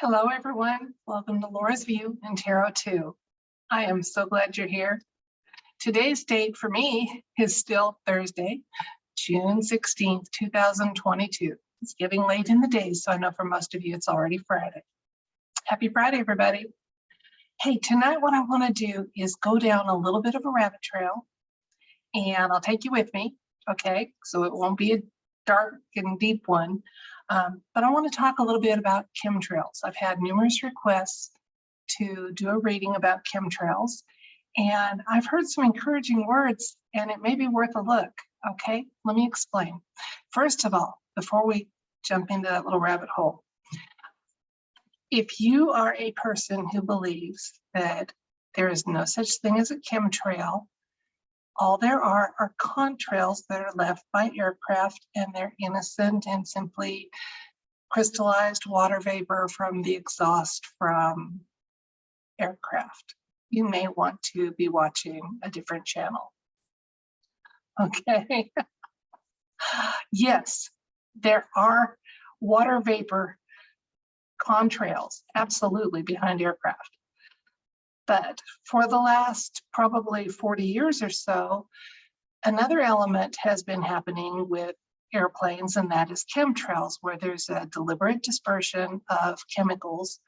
Hello, everyone. Welcome to Laura's View and Tarot 2. I am so glad you're here. Today's date for me is still Thursday, June 16th, 2022. It's getting late in the day, so I know for most of you it's already Friday. Happy Friday, everybody. Hey, tonight what I want to do is go down a little bit of a rabbit trail, and I'll take you with me, okay? So it won't be a dark and deep one. But I want to talk a little bit about chemtrails. I've had numerous requests to do a reading about chemtrails, and I've heard some encouraging words, and it may be worth a look. Okay, let me explain. First of all, before we jump into that little rabbit hole, if you are a person who believes that there is no such thing as a chemtrail, all there are contrails that are left by aircraft, and they're innocent and simply crystallized water vapor from the exhaust from aircraft. You may want to be watching a different channel. Okay. Yes, there are water vapor contrails, absolutely, behind aircraft. But for the last probably 40 years or so, another element has been happening with airplanes, and that is chemtrails, where there's a deliberate dispersion of chemicals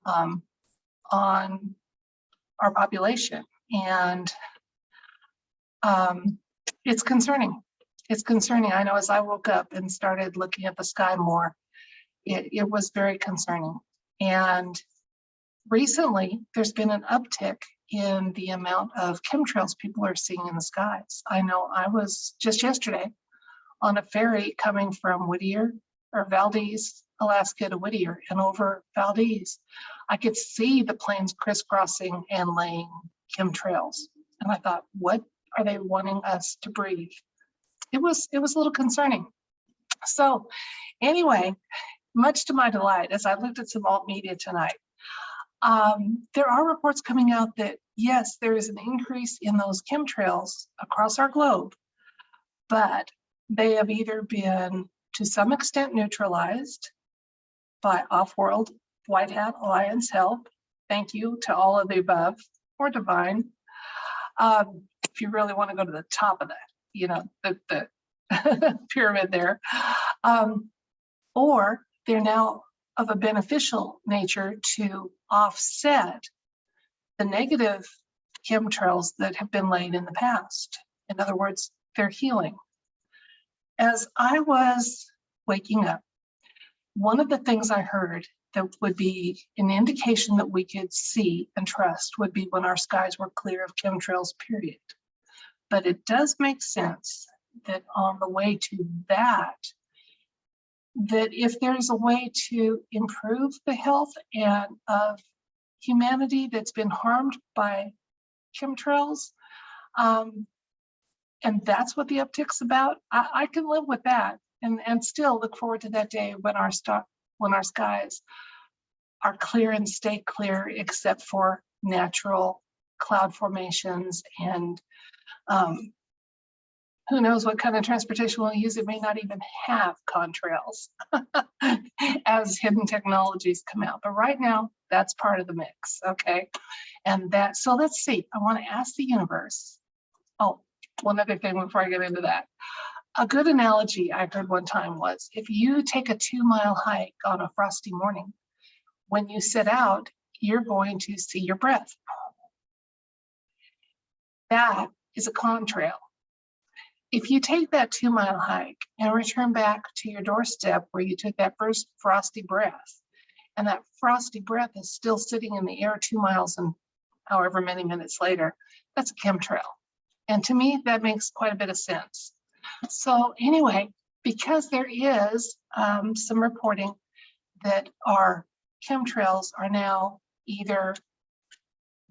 on our population. And it's concerning. It's concerning. I know as I woke up and started looking at the sky more, it was very concerning. And recently, there's been an uptick in the amount of chemtrails people are seeing in the skies. I know I was just yesterday on a ferry coming from Whittier or Valdez, Alaska to Whittier, and over Valdez, I could see the planes crisscrossing and laying chemtrails. And I thought, what are they wanting us to breathe? It was a little concerning. So anyway, much to my delight, as I looked at some alt media tonight, there are reports coming out that, yes, there is an increase in those chemtrails across our globe, but they have either been to some extent neutralized by off-world White Hat Alliance help. Thank you to all of the above, or divine. If you really want to go to the top of that, the pyramid there, or they're now of a beneficial nature to offset the negative chemtrails that have been laid in the past. In other words, they're healing. As I was waking up, one of the things I heard that would be an indication that we could see and trust would be when our skies were clear of chemtrails, period. But it does make sense that on the way to that if there's a way to improve the health and of humanity that's been harmed by chemtrails, and that's what the uptick's about, I can live with that and still look forward to that day when our skies are clear and stay clear, except for natural cloud formations and who knows what kind of transportation we'll use. It may not even have contrails as hidden technologies come out. But right now, that's part of the mix, okay? And so let's see. I want to ask the universe. Oh, one other thing before I get into that. A good analogy I heard one time was, if you take a 2-mile hike on a frosty morning, when you set out, you're going to see your breath. That is a contrail. If you take that 2-mile hike and return back to your doorstep where you took that first frosty breath, and that frosty breath is still sitting in the air 2 miles and however many minutes later, that's a chemtrail. And to me, that makes quite a bit of sense. So anyway, because there is some reporting that our chemtrails are now either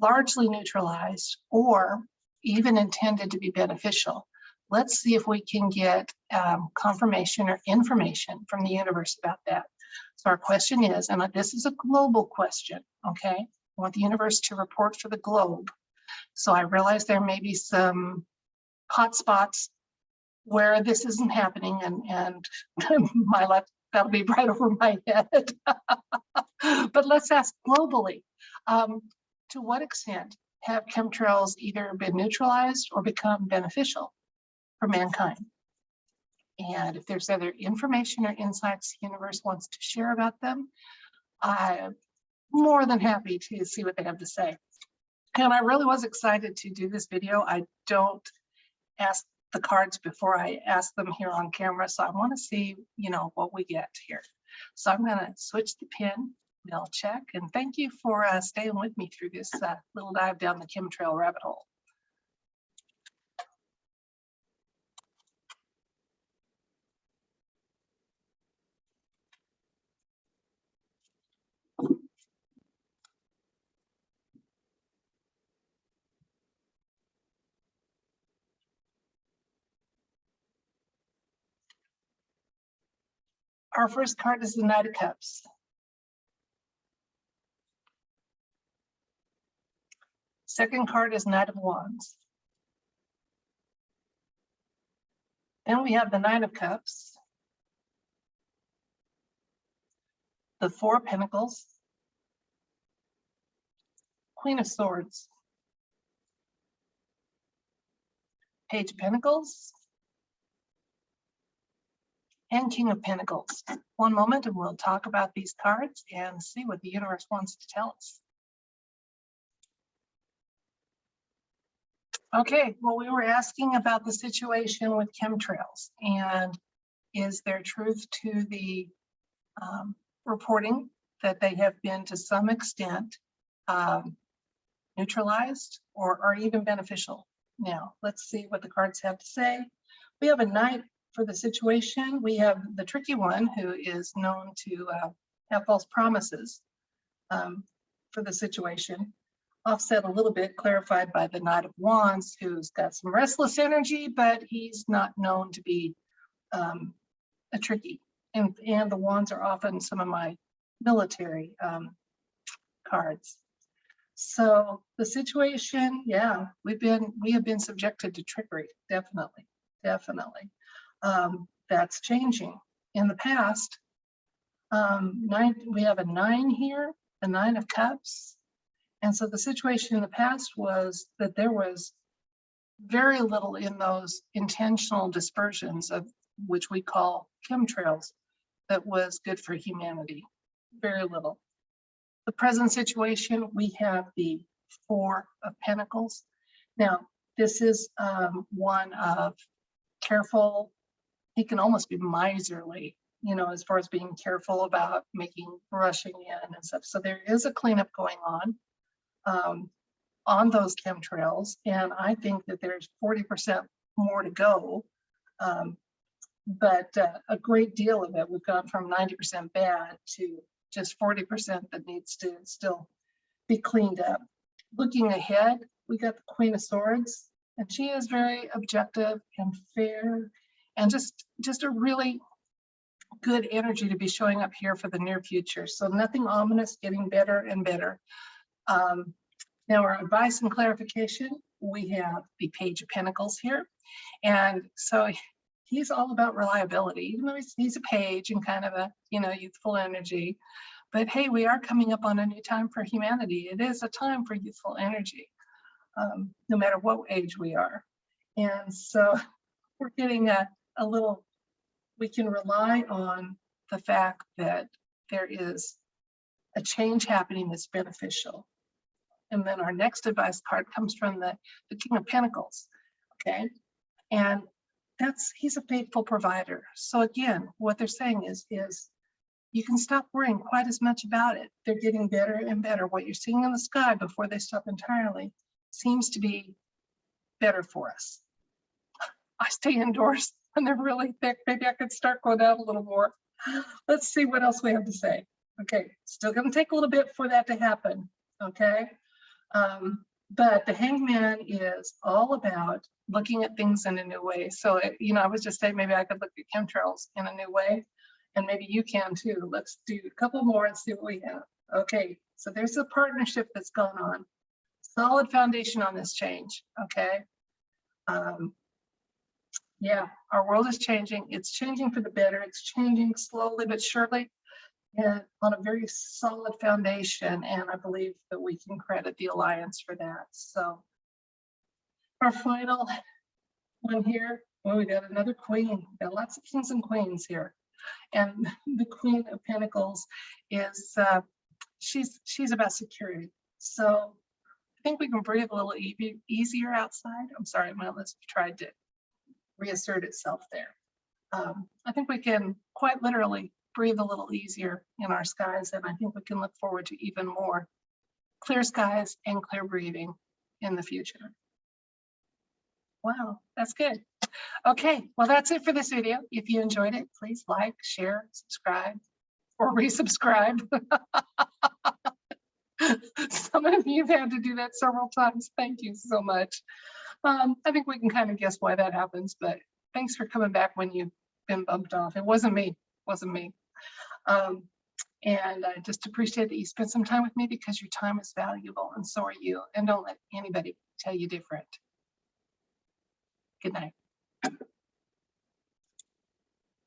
largely neutralized or even intended to be beneficial, let's see if we can get confirmation or information from the universe about that. So our question is, and this is a global question, okay? I want the universe to report for the globe. So I realize there may be some hot spots where this isn't happening, and my left, that'll be right over my head. But let's ask globally, to what extent have chemtrails either been neutralized or become beneficial for mankind? And if there's other information or insights the universe wants to share about them, I'm more than happy to see what they have to say. And I really was excited to do this video. I don't ask the cards before I ask them here on camera, so I want to see, what we get here. So I'm going to switch the pin. We'll check, and thank you for staying with me through this little dive down the chemtrail rabbit hole. Our first card is the Knight of Cups. Second card is Knight of Wands. Then we have the Nine of Cups, the Four of Pentacles, Queen of Swords, Page of Pentacles, and King of Pentacles. One moment and we'll talk about these cards and see what the universe wants to tell us. Okay, well, we were asking about the situation with chemtrails, and is there truth to the reporting that they have been to some extent neutralized or even beneficial? Now, let's see what the cards have to say. We have a Knight for the situation. We have the tricky one who is known to have false promises for the situation. Offset a little bit, clarified by the Knight of Wands, who's got some restless energy, but he's not known to be a tricky. And the Wands are often some of my military cards. So the situation, yeah, we have been subjected to trickery, definitely. That's changing. In the past, we have a 9 here, the 9 of Cups. And so the situation in the past was that there was very little in those intentional dispersions of which we call chemtrails that was good for humanity. Very little. The present situation, we have the Four of Pentacles. Now, this is one of careful. He can almost be miserly, as far as being careful about rushing in and stuff. So there is a cleanup going on those chemtrails, and I think that there's 40% more to go. But a great deal of it, we've gone from 90% bad to just 40% that needs to still be cleaned up. Looking ahead, we got the Queen of Swords, and she is very objective and fair, and just a really good energy to be showing up here for the near future. So nothing ominous, getting better and better. Now our advice and clarification, we have the Page of Pentacles here. And so he's all about reliability, even though he's a page and kind of a, youthful energy. But hey, we are coming up on a new time for humanity. It is a time for youthful energy, no matter what age we are. And so we're getting a little, we can rely on the fact that there is a change happening that's beneficial. And then our next advice card comes from the King of Pentacles, okay? And he's a faithful provider. So again, what they're saying is you can stop worrying quite as much about it. They're getting better and better. What you're seeing in the sky before they stop entirely seems to be better for us. I stay indoors and they're really thick. Maybe I could start going out a little more. Let's see what else we have to say. Okay, still gonna take a little bit for that to happen, okay? But the Hangman is all about looking at things in a new way. So, I was just saying maybe I could look at chemtrails in a new way, and maybe you can too. Let's do a couple more and see what we have. Okay, so there's a partnership that's going on. Solid foundation on this change, okay? Yeah, our world is changing. It's changing for the better. It's changing slowly but surely. and on a very solid foundation. And I believe that we can credit the Alliance for that. So our final one here, well, we got another queen. We got lots of kings and queens here. And the Queen of Pentacles is, she's about security. So I think we can breathe a little easier outside. I'm sorry, my list tried to reassert itself there. I think we can quite literally breathe a little easier in our skies, and I think we can look forward to even more clear skies and clear breathing in the future. Wow, that's good. Okay, well, that's it for this video. If you enjoyed it, please like, share, subscribe, or resubscribe. Some of you have had to do that several times. Thank you so much. I think we can kind of guess why that happens, but thanks for coming back when you've been bumped off. It wasn't me, wasn't me. And I just appreciate that you spent some time with me, because your time is valuable and so are you. And don't let anybody tell you different. Good night.